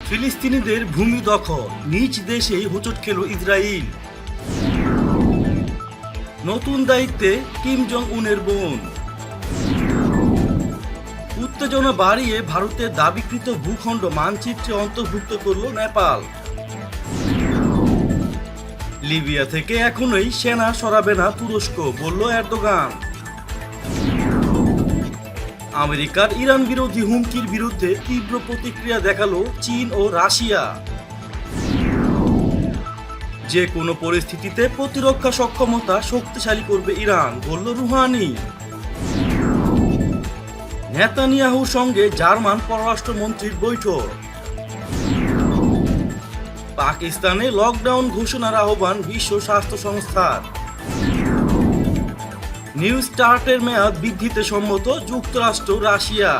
ফিলিস্তিনিদের ভূমি দখল, নিজ দেশেই হোঁচট খেল ইসরায়েল। নতুন দায়িত্বে কিম জং উনের বোন। উত্তেজনা বাড়িয়ে ভারতের দাবিকৃত ভূখণ্ড মানচিত্রে অন্তর্ভুক্ত করল নেপাল। লিবিয়া থেকে এখনোই সেনা সরাবে না তুরস্ক, বলল এরদোগান। আমেরিকার ইরান বিরোধী হুমকির বিরুদ্ধে তীব্র প্রতিক্রিয়া দেখালো চীন ও রাশিয়া। যে কোনো পরিস্থিতিতে প্রতিরক্ষা সক্ষমতা শক্তিশালী করবে ইরান, বলল রুহানি। নেতানিয়াহুর সঙ্গে জার্মান পররাষ্ট্রমন্ত্রীর বৈঠক। পাকিস্তানে লকডাউন ঘোষণার আহ্বান বিশ্ব স্বাস্থ্য সংস্থার। নিউ স্টার্টের মেয়াদ বৃদ্ধিতে সম্মত যুক্তরাষ্ট্র রাশিয়া।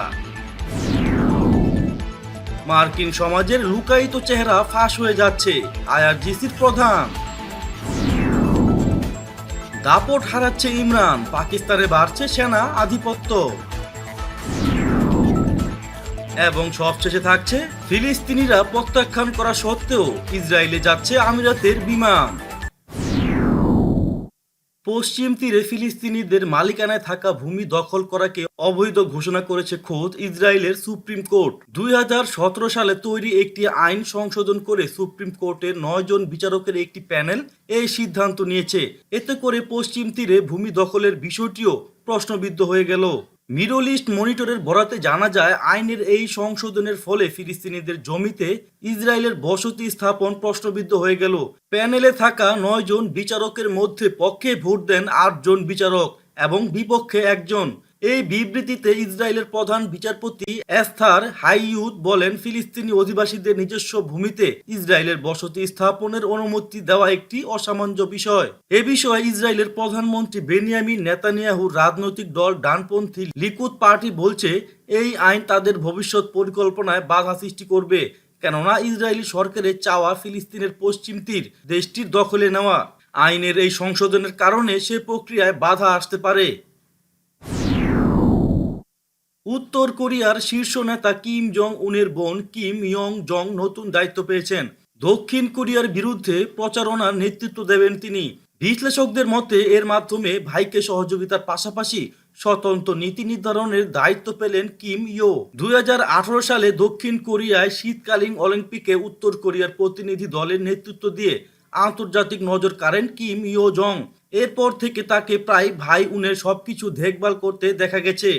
মার্কিন সমাজের লুকায়িত চেহারা ফাঁস হয়ে যাচ্ছে, আইআরজিসির প্রধান। দাপট হারাচ্ছে ইমরান, পাকিস্তানে বাড়ছে সেনা আধিপত্য। এবং সবশেষে থাকছে, ফিলিস্তিনিরা প্রত্যাখ্যান করা সত্ত্বেও ইসরায়েলে যাচ্ছে আমিরাতের বিমান। পশ্চিম তীরে ফিলিস্তিনিদের মালিকানায় থাকা ভূমি দখল করাকে অবৈধ ঘোষণা করেছে খোদ ইসরায়েলের সুপ্রিম কোর্ট। 2017 সালে তৈরি একটি আইন সংশোধন করে সুপ্রিম কোর্টের 9 জন বিচারকের একটি প্যানেল এই সিদ্ধান্ত নিয়েছে। এতে করে পশ্চিম তীরে ভূমি দখলের বিষয়টিও প্রশ্নবিদ্ধ হয়ে গেল। মিডল ইস্ট মনিটরের বরাতে জানা যায়, আইনের এই সংশোধনের ফলে ফিলিস্তিনিদের জমিতে ইসরায়েলের বসতি স্থাপন প্রশ্নবিদ্ধ হয়ে গেল। প্যানেলে থাকা 9 জন বিচারকের মধ্যে পক্ষে ভোট দেন 8 জন বিচারক এবং বিপক্ষে 1 জন। এই বিবৃতিতে ইসরায়েলের প্রধান বিচারপতি এস্থার হাইয়ুত বলেন, ফিলিস্তিনি অধিবাসীদের নিজস্ব ভূমিতে ইসরায়েলের বসতি স্থাপনের অনুমতি দেওয়া একটি অসামঞ্জস্য বিষয়। এ বিষয়ে ইসরায়েলের প্রধানমন্ত্রী বেনিয়ামিন নেতানিয়াহুর রাজনৈতিক দল ডানপন্থী লিকুদ পার্টি বলছে, এই আইন তাদের ভবিষ্যৎ পরিকল্পনায় বাধা সৃষ্টি করবে, কেননা ইসরায়েলি সরকারের চাওয়া ফিলিস্তিনের পশ্চিম তীর দেশটির দখলে নেওয়া। আইনের এই সংশোধনের কারণে সে প্রক্রিয়ায় বাধা আসতে পারে। উত্তর কোরিয়ার শীর্ষ নেতা কিম জং উনের বোন কিম ইয়ং জং নতুন দায়িত্ব পেয়েছেন। দক্ষিণ কোরিয়ার বিরুদ্ধে প্রচারণার নেতৃত্ব দেবেন তিনি। বিশ্লেষকদের মতে এর মাধ্যমে ভাইকে সহযোগিতার পাশাপাশি স্বতন্ত্র নীতি নির্ধারণের দায়িত্ব পেলেন কিম ইয়ো। 2018 সালে দক্ষিণ কোরিয়ায় শীতকালীন অলিম্পিকে উত্তর কোরিয়ার প্রতিনিধি দলের নেতৃত্ব দিয়ে আন্তর্জাতিক নজর কাড়েন কিম ইয়ো জং। এরপর থেকে তাকে প্রায় ভাই উনের সবকিছু দেখভাল করতে দেখা গেছে।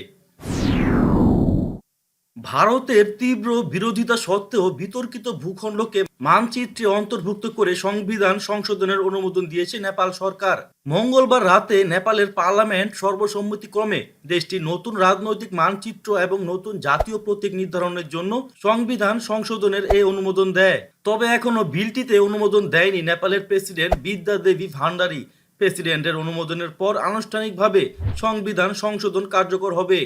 ভারতের তীব্র বিরোধিতা সত্ত্বেও বিতর্কিত ভূখণ্ডকে মানচিত্রে অন্তর্ভুক্ত করে সংবিধান সংশোধনের অনুমোদন দিয়েছে নেপাল সরকার। মঙ্গলবার রাতে নেপালের পার্লামেন্ট সর্বসম্মতিক্রমে দেশটির নতুন রাজনৈতিক মানচিত্র এবং নতুন জাতীয় প্রতীক নির্ধারণের জন্য সংবিধান সংশোধনের এই অনুমোদন দেয়। তবে এখনো বিলটিতে অনুমোদন দেয়নি নেপালের প্রেসিডেন্ট বিদ্যা দেবী ভান্ডারী। প্রেসিডেন্টের অনুমোদনের পর আনুষ্ঠানিকভাবে সংবিধান সংশোধন কার্যকর হবে।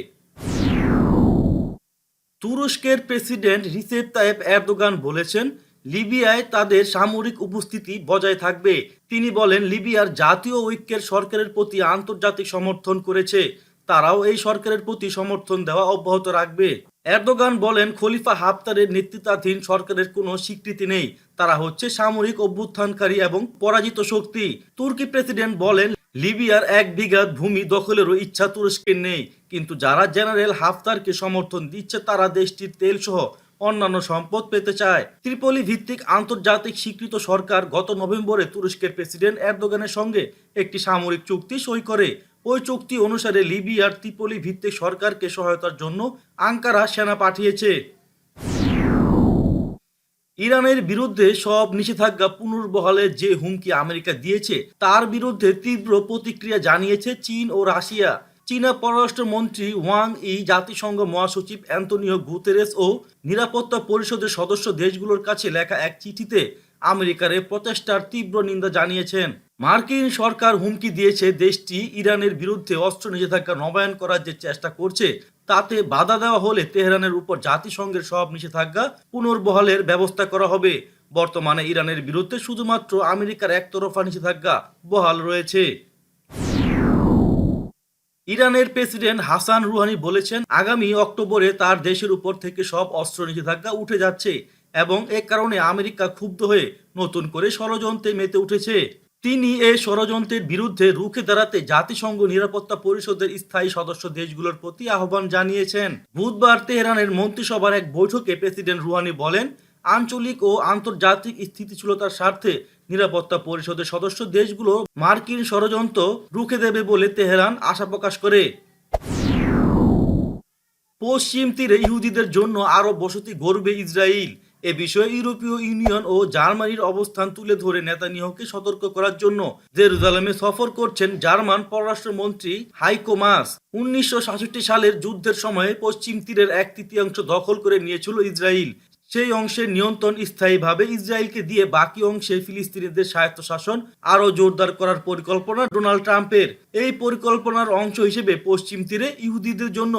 তুরস্কের প্রেসিডেন্ট রিসেপ তাইয়েপ এরদোগান বলেছেন, লিবিয়ায় তাদের সামরিক উপস্থিতি বজায় থাকবে। তিনি বলেন, লিবিয়ার জাতীয় ঐক্যের সরকারের প্রতি আন্তর্জাতিক সমর্থন করেছে, তারাও এই সরকারের প্রতি সমর্থন দেওয়া অব্যাহত রাখবে। এরদোগান বলেন, খলিফা হাফতারের নেতৃত্বাধীন সরকারের কোনো স্বীকৃতি নেই, তারা হচ্ছে সামরিক অভ্যুত্থানকারী এবং পরাজিত শক্তি। তুর্কি প্রেসিডেন্ট বলেন, লিবিয়ার 1 বিঘা ভূমি দখলেরও ইচ্ছা তুরস্কের নেই, কিন্তু যারা জেনারেল হাফতারকে সমর্থন দিচ্ছে তারা দেশটির তেল সহ অন্যান্য সম্পদ পেতে চায়। ত্রিপলি ভিত্তিক আন্তর্জাতিক স্বীকৃত সরকার গত নভেম্বরে তুরস্কের প্রেসিডেন্ট এরদোগানের সঙ্গে একটি সামরিক চুক্তি সই করে। ওই চুক্তি অনুসারে লিবিয়ার ত্রিপলি ভিত্তিক সরকারকে সহায়তার জন্য আঙ্কারা সেনা পাঠিয়েছে। ইরানের বিরুদ্ধে সব নিষেধাজ্ঞা পুনর্বহালের যে হুমকি আমেরিকা দিয়েছে, তার বিরুদ্ধে তীব্র প্রতিক্রিয়া জানিয়েছে চীন ও রাশিয়া। চীনা পররাষ্ট্রমন্ত্রী ওয়াং ই জাতিসংঘ মহাসচিব অ্যান্তোনিও গুতেরেস ও নিরাপত্তা পরিষদের সদস্য দেশগুলোর কাছে লেখা এক চিঠিতে আমেরিকার এই প্রচেষ্টার তীব্র নিন্দা জানিয়েছেন। মার্কিন সরকার হুমকি দিয়েছে, দেশটি ইরানের বিরুদ্ধে অস্ত্র নিষেধাজ্ঞা নবায়ন করার যে চেষ্টা করছে তাতে বাধা দেওয়া হলে তেহরানের উপর জাতিসংঘের সব নিষেধাজ্ঞা পুনর্বহালের ব্যবস্থা করা হবে। বর্তমানে ইরানের বিরুদ্ধে শুধুমাত্র আমেরিকার একতরফা নিষেধাজ্ঞা বহাল রয়েছে। ইরানের প্রেসিডেন্ট হাসান রুহানি বলেছেন, আগামী অক্টোবরে তার দেশের উপর থেকে সব অস্ত্র নিষেধাজ্ঞা উঠে যাচ্ছে। এবং এ কারণে আমেরিকা ক্ষুব্ধ হয়ে নতুন করে ষড়যন্ত্রে মেতে উঠেছে। তিনি এই ষড়যন্ত্রের বিরুদ্ধে রুখে দাঁড়াতে জাতিসংঘ নিরাপত্তা পরিষদের স্থায়ী সদস্য দেশগুলোর প্রতি আহ্বান জানিয়েছেন। বুধবার তেহরানের মন্ত্রিসভার এক বৈঠকে প্রেসিডেন্ট রুহানি বলেন, আঞ্চলিক ও আন্তর্জাতিক স্থিতিশীলতার স্বার্থে নিরাপত্তা পরিষদের সদস্য দেশগুলো মার্কিন ষড়যন্ত্র রুখে দেবে বলে তেহরান আশা প্রকাশ করে। পশ্চিম তীরে ইহুদিদের জন্য আরও বসতি গড়বে ইসরায়েল। এ বিষয়ে ইউরোপীয় ইউনিয়ন ও জার্মানির অবস্থান তুলে ধরে নেতানিয়াহুকে সতর্ক করার জন্য জেরুজালেমে সফর করছেন জার্মান পররাষ্ট্রমন্ত্রী হাইকো মাস। 1967 সালের যুদ্ধের সময়ে পশ্চিম তীরের 1/3 দখল করে নিয়েছিল ইসরায়েল। সেই অংশের নিয়ন্ত্রণ স্থায়ীভাবে ইসরায়েলকে দিয়ে বাকি অংশে ফিলিস্তিনিদের স্বায়ত্তশাসন আরও জোরদার করার পরিকল্পনা ডোনাল্ড ট্রাম্পের। এই পরিকল্পনার অংশ হিসেবে পশ্চিম তীরে ইহুদিদের জন্য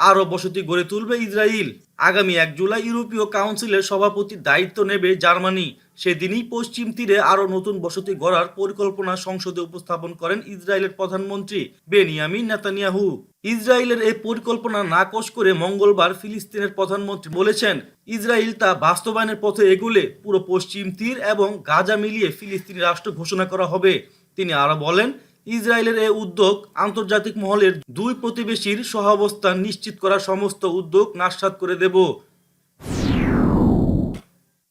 আরও বসতি গড়ে তুলবে ইসরায়েল। আগামী 1 জুলাই ইউরোপীয় কাউন্সিলের সভাপতির দায়িত্ব নেবে জার্মানি। সেদিনই পশ্চিম তীরে আরও নতুন বসতি গড়ার পরিকল্পনা সংসদে উপস্থাপন করেন ইসরায়েলের প্রধানমন্ত্রী বেনিয়ামিন নেতানিয়াহু। ইসরায়েলের এই পরিকল্পনা নাকচ করে মঙ্গলবার ফিলিস্তিনের প্রধানমন্ত্রী বলেছেন, ইসরায়েল তা বাস্তবায়নের পথে এগুলে পুরো পশ্চিম তীর এবং গাজা মিলিয়ে ফিলিস্তিনি রাষ্ট্র ঘোষণা করা হবে। তিনি আরও বলেন, ইসরায়েলের এই উদ্যোগ আন্তর্জাতিক মহলের দুই প্রতিবেশীর সহাবস্থান নিশ্চিত করার সমস্ত উদ্যোগ নাস্যাৎ করে দেব।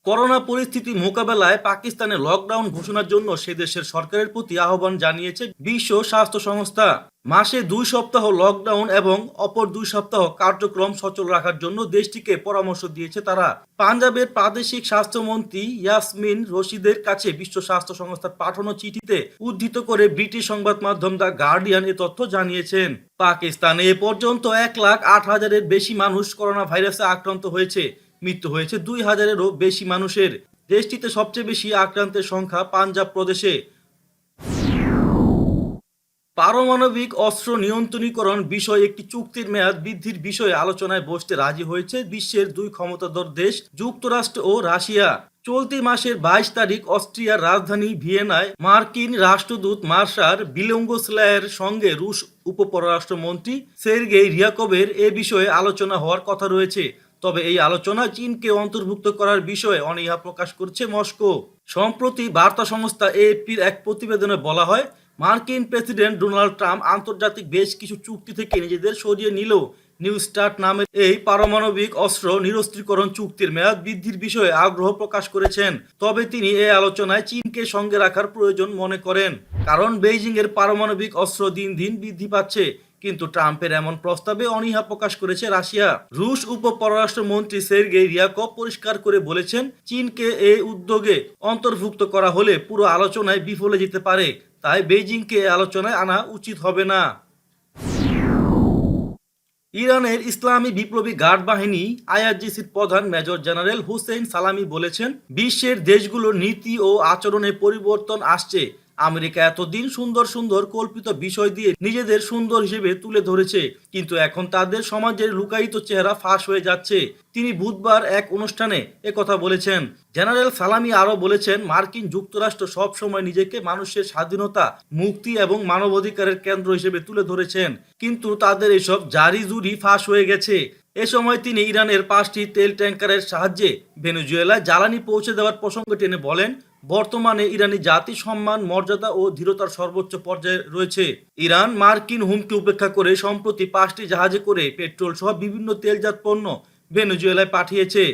করোনা পরিস্থিতি মোকাবেলায় পাকিস্তানে লকডাউন ঘোষণার জন্য সে দেশের সরকারের প্রতি আহ্বান জানিয়েছে বিশ্ব স্বাস্থ্য সংস্থা। মাসে 2 সপ্তাহ লকডাউন এবং অপর 2 সপ্তাহ কার্যক্রম সচল রাখার জন্য দেশটিকে পরামর্শ দিয়েছে তারা। পাঞ্জাবের প্রাদেশিক স্বাস্থ্যমন্ত্রী ইয়াসমিন রশিদের কাছে বিশ্ব স্বাস্থ্য সংস্থার পাঠানো চিঠিতে উদ্ধৃত করে ব্রিটিশ সংবাদ মাধ্যম দ্য গার্ডিয়ান এ তথ্য জানিয়েছেন। পাকিস্তানে এ পর্যন্ত 1,08,000-এর বেশি মানুষ করোনা ভাইরাসে আক্রান্ত হয়েছে। মৃত্যু হয়েছে 2,000-এরও বেশি মানুষের। দেশটিতে সবচেয়ে বেশি আক্রান্তের সংখ্যা পাঞ্জাব প্রদেশে। পারমাণবিক অস্ত্র নিয়ন্ত্রণীকরণ বিষয়ে একটি চুক্তির মেয়াদ বৃদ্ধির বিষয়ে আলোচনায় বসতে রাজি হয়েছে বিশ্বের 2 ক্ষমতাধর দেশ যুক্তরাষ্ট্র ও রাশিয়া। চলতি মাসের 22 তারিখ অস্ট্রিয়ার রাজধানী ভিয়েনায় মার্কিন রাষ্ট্রদূত মার্শাল বিলঙ্গোসলায়ের সঙ্গে রুশ উপপররাষ্ট্রমন্ত্রী সের্গেই রিয়াকভের এ বিষয়ে আলোচনা হওয়ার কথা রয়েছে। তবে এই আলোচনা চীনকে অন্তর্ভুক্ত করার বিষয়ে অনীহা প্রকাশ করছে মস্কো। সম্প্রতি বার্তা সংস্থা এএফপির এক প্রতিবেদনে বলা হয়, মার্কিন প্রেসিডেন্ট ডোনাল্ড ট্রাম্প আন্তর্জাতিক বেশ কিছু চুক্তি থেকে নিজেদের সরিয়ে নিলেও নিউ স্টার্ট নামের এই পারমাণবিক অস্ত্র নিরস্ত্রীকরণ চুক্তির মেয়াদ বৃদ্ধির বিষয়ে আগ্রহ প্রকাশ করেছেন। তবে তিনি এই আলোচনায় চীনকে সঙ্গে রাখার প্রয়োজন মনে করেন, কারণ বেইজিং এর পারমাণবিক অস্ত্র দিন দিন বৃদ্ধি পাচ্ছে। কিন্তু ট্রাম্পের এমন প্রস্তাবে অনীহা প্রকাশ করেছে রাশিয়া। রুশ উপপররাষ্ট্রমন্ত্রী সের্গেই রিয়াকভ পরিষ্কার করে বলেছেন, চীনকে এই উদ্যোগে অন্তর্ভুক্ত করা হলে পুরো আলোচনায় বিফলে যেতে পারে। তাই বেইজিংকে আলোচনায় আনা উচিত হবে না। ইরানের ইসলামী বিপ্লবী গার্ড বাহিনী আইআরজিসির প্রধান মেজর জেনারেল হুসেইন সালামি বলেছেন, বিশ্বের দেশগুলোর নীতি ও আচরণে পরিবর্তন আসছে। আমেরিকা এতদিন সুন্দর সুন্দর কল্পিত বিষয় দিয়ে নিজেদের সুন্দর হিসেবে তুলে ধরেছে, কিন্তু এখন তাদের সমাজের লুকায়িত চেহারা ফাঁস হয়ে যাচ্ছে। তিনি বুধবার এক অনুষ্ঠানে একথা বলেছেন। জেনারেল সালামি আরও বলেছেন, মার্কিন যুক্তরাষ্ট্র সবসময় নিজেকে মানুষের স্বাধীনতা, মুক্তি এবং মানবাধিকারের কেন্দ্র হিসেবে তুলে ধরেছেন, কিন্তু তাদের এসব জারি জুরি ফাঁস হয়ে গেছে। এ সময় তিনি ইরানের 5টি তেল ট্যাঙ্কারের সাহায্যে ভেনেজুয়েলায় জ্বালানি পৌঁছে দেওয়ার প্রসঙ্গ টেনে বলেন, বর্তমানে ইরানি জাতি সম্মান, মর্যাদা ও দৃঢ়তার সর্বোচ্চ পর্যায়ে রয়েছে। ইরান মার্কিন হুমকি উপেক্ষা করে সম্প্রতি 5টি জাহাজে করে পেট্রোল সহ বিভিন্ন তেলজাত পণ্য ভেনেজুয়েলায় পাঠিয়েছে।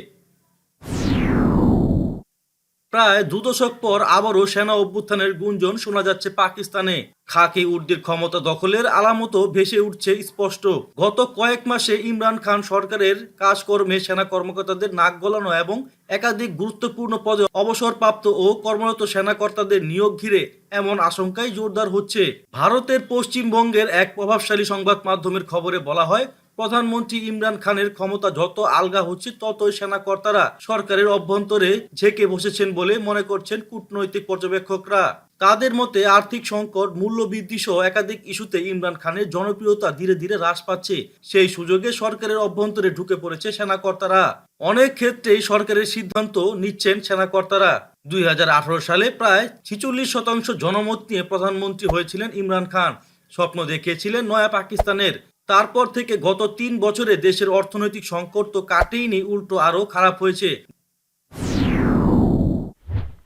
প্রায় 2 দশক পর আবারও সেনা অভ্যুত্থানের গুঞ্জন শোনা যাচ্ছে পাকিস্তানে। খাকি উর্দির ক্ষমতা দখলের আলামতও ভেসে উঠছে স্পষ্ট। গত কয়েক মাসে ইমরান খান সরকারের কাজকর্মে সেনা কর্মকর্তাদের নাক গলানো এবং একাধিক গুরুত্বপূর্ণ পদে অবসরপ্রাপ্ত ও কর্মরত সেনাকর্তাদের নিয়োগ ঘিরে এমন আশঙ্কাই জোরদার হচ্ছে। ভারতের পশ্চিমবঙ্গের এক প্রভাবশালী সংবাদ মাধ্যমের খবরে বলা হয়, প্রধানমন্ত্রী ইমরান খানের ক্ষমতা যত আলগা হচ্ছে ততই সেনাকর্তারা সরকারের অভ্যন্তরে ঝেঁকে বসেছেন বলে মনে করছেন কূটনৈতিক পর্যবেক্ষকরা। তাদের মতে আর্থিক সংকট, মূল্যবৃদ্ধি সহ একাধিক ইস্যুতে ইমরান খানের জনপ্রিয়তা ধীরে ধীরে হ্রাস পাচ্ছে। সেই সুযোগে সরকারের অভ্যন্তরে ঢুকে পড়েছে সেনাকর্তারা। অনেক ক্ষেত্রেই সরকারের সিদ্ধান্ত নিচ্ছেন সেনাকর্তারা। 2018 সালে প্রায় 46% জনমত নিয়ে প্রধানমন্ত্রী হয়েছিলেন ইমরান খান। স্বপ্ন দেখিয়েছিলেন নয়া পাকিস্তানের। তারপর থেকে গত 3 বছরে দেশের অর্থনৈতিক সংকট তো কাটেইনি, উল্টো আরও খারাপ হয়েছে।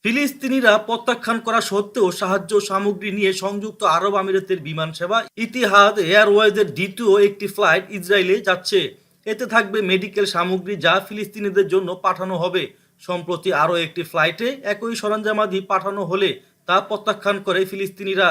ফিলিস্তিনিরা প্রত্যাখ্যান করা সত্ত্বেও সাহায্য সামগ্রী নিয়ে সংযুক্ত আরব আমিরাতের বিমান সেবা ইতিহাদ এয়ারওয়েজের দ্বিতীয় একটি ফ্লাইট ইসরায়েলে যাচ্ছে। এতে থাকবে মেডিকেল সামগ্রী যা ফিলিস্তিনিদের জন্য পাঠানো হবে। সম্প্রতি আরও একটি ফ্লাইটে একই সরঞ্জামাদি পাঠানো হলে তা প্রত্যাখ্যান করে ফিলিস্তিনিরা।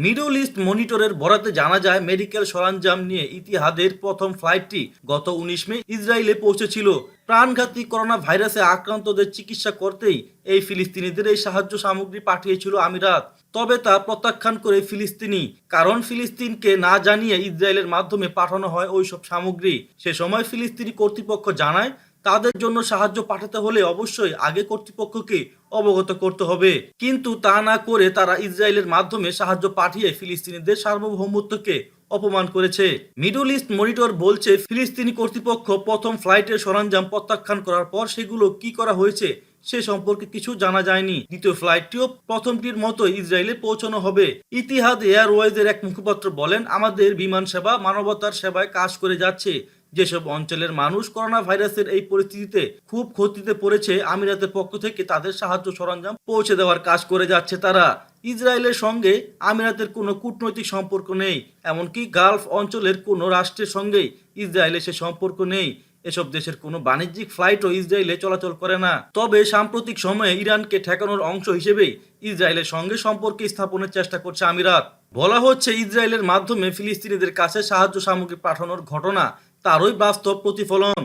মিডল ইস্ট মনিটরের বরাতে জানা যায়, মেডিকেল সরঞ্জাম নিয়ে ইতিহাদের প্রথম ফ্লাইটটি গত 19 মে ইসরায়েলে পৌঁছেছিল। প্রাণঘাতী করোনা ভাইরাসে আক্রান্তদের চিকিৎসা করতেই এই ফিলিস্তিনিদের এই সাহায্য সামগ্রী পাঠিয়েছিল আমিরাত। তবে তা প্রত্যাখ্যান করে ফিলিস্তিনি, কারণ ফিলিস্তিনকে না জানিয়ে ইসরায়েলের মাধ্যমে পাঠানো হয় ওইসব সামগ্রী। সে সময় ফিলিস্তিনি কর্তৃপক্ষ জানায়, তাদের জন্য সাহায্য পাঠাতে হলে অবশ্যই আগে কর্তৃপক্ষকে অবগত করতে হবে। কিন্তু তা না করে তারা ইসরায়েলের মাধ্যমে সাহায্য পাঠিয়ে ফিলিস্তিনিদের সার্বভৌমত্বকে অপমান করেছে। মিডল ইস্ট মনিটর বলছে, ফিলিস্তিনি কর্তৃপক্ষ প্রথম ফ্লাইটের সরঞ্জাম প্রত্যাখ্যান করার পর সেগুলো কি করা হয়েছে সে সম্পর্কে কিছু জানা যায়নি। দ্বিতীয় ফ্লাইটটিও প্রথমটির মতো ইসরায়েলে পৌঁছানো হবে। ইতিহাদ এয়ারওয়েজের এক মুখপাত্র বলেন, আমাদের বিমান সেবা মানবতার সেবায় কাজ করে যাচ্ছে। যেসব অঞ্চলের মানুষ করোনা ভাইরাসের এই পরিস্থিতিতে খুব ক্ষতিতে পড়েছে, আমিরাতের পক্ষ থেকে তাদের সাহায্য সরঞ্জাম পৌঁছে দেওয়ার কাজ করে যাচ্ছে তারা। ইসরায়েলের সঙ্গে আমিরাতের কোনো কূটনৈতিক সম্পর্ক নেই, এমনকি গালফ অঞ্চলের কোনো রাষ্ট্রের সঙ্গেই ইসরায়েলের সে সম্পর্ক নেই। এসব দেশের কোনো বাণিজ্যিক ফ্লাইটও ইসরায়েলে চলাচল করে না। তবে সাম্প্রতিক সময়ে ইরানকে ঠেকানোর অংশ হিসেবেই ইসরায়েলের সঙ্গে সম্পর্ক স্থাপনের চেষ্টা করছে আমিরাত। বলা হচ্ছে, ইসরায়েলের মাধ্যমে ফিলিস্তিনিদের কাছে সাহায্য সামগ্রী পাঠানোর ঘটনা তারই বাস্তব প্রতিফলন।